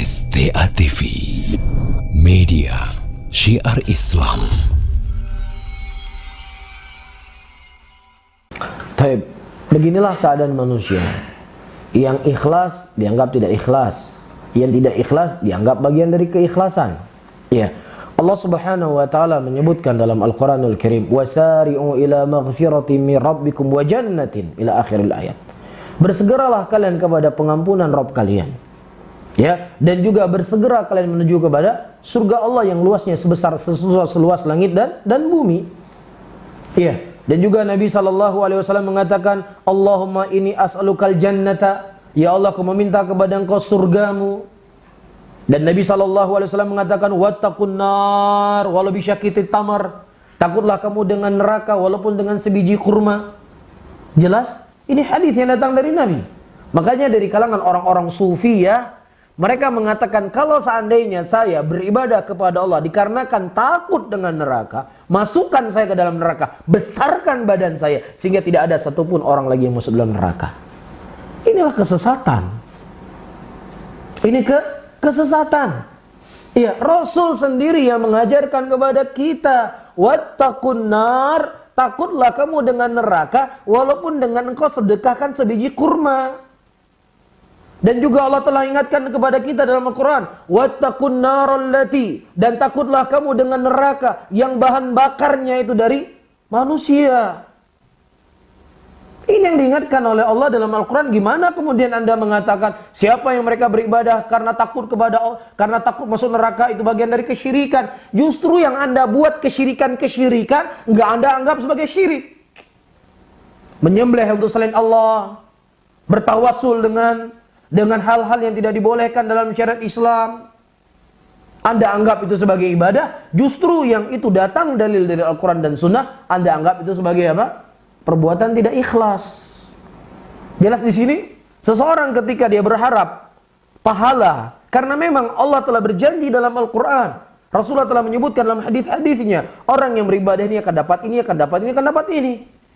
STA TV, media syiar Islam. Taib, beginilah keadaan manusia. Yang ikhlas dianggap tidak ikhlas, yang tidak ikhlas dianggap bagian dari keikhlasan. Ya, Allah Subhanahu wa taala menyebutkan dalam Al-Qur'anul Karim, "Wasari'u ila maghfiratin min rabbikum wa jannatin" ila akhiril ayat. Bersegeralah kalian kepada pengampunan Rabb kalian. Ya, dan juga bersegera kalian menuju kepada surga Allah yang luasnya seluas langit dan bumi. Ya, dan juga Nabi SAW mengatakan, Allahumma inni as'alukal jannata, ya Allah aku meminta kepada engkau surgamu. Dan Nabi SAW mengatakan, wattaqun nar walau bisyakiti tamar, takutlah kamu dengan neraka walaupun dengan sebiji kurma. Jelas? Ini hadis yang datang dari Nabi. Makanya dari kalangan orang-orang sufi ya, mereka mengatakan kalau seandainya saya beribadah kepada Allah dikarenakan takut dengan neraka, masukkan saya ke dalam neraka, besarkan badan saya sehingga tidak ada satupun orang lagi yang masuk dalam neraka. Inilah kesesatan. Ini kesesatan. Iya, Rasul sendiri yang mengajarkan kepada kita, wattaqun nar, takutlah kamu dengan neraka walaupun dengan engkau sedekahkan sebiji kurma. Dan juga Allah telah ingatkan kepada kita dalam Al-Quran, wattaqun naral lati, dan takutlah kamu dengan neraka yang bahan bakarnya itu dari manusia. Ini yang diingatkan oleh Allah dalam Al-Quran. Gimana kemudian Anda mengatakan siapa yang mereka beribadah karena takut kepada Allah, karena takut masuk neraka itu bagian dari kesyirikan. Justru yang Anda buat kesyirikan nggak Anda anggap sebagai syirik. Menyembelih untuk selain Allah, bertawassul dengan hal-hal yang tidak dibolehkan dalam syariat Islam, Anda anggap itu sebagai ibadah. Justru yang itu datang dalil dari Al-Quran dan Sunnah, Anda anggap itu sebagai apa? Perbuatan tidak ikhlas. Jelas di sini, seseorang ketika dia berharap pahala, karena memang Allah telah berjanji dalam Al-Quran, Rasulullah telah menyebutkan dalam hadis-hadisnya, orang yang beribadah ini akan dapat ini, akan dapat ini, akan dapat ini.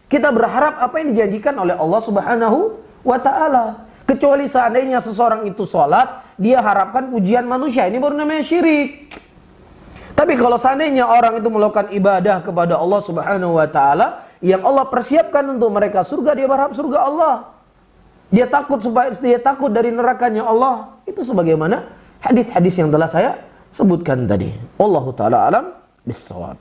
Kita berharap apa yang dijanjikan oleh Allah Subhanahu wa ta'ala. Kecuali seandainya seseorang itu sholat, dia harapkan pujian manusia, ini baru namanya syirik. Tapi kalau seandainya orang itu melakukan ibadah kepada Allah Subhanahu wa ta'ala, yang Allah persiapkan untuk mereka surga, dia berharap surga Allah. Dia takut supaya dia takut dari nerakanya Allah. Itu sebagaimana hadis-hadis yang telah saya sebutkan tadi. Wallahu ta'ala alam bissawab.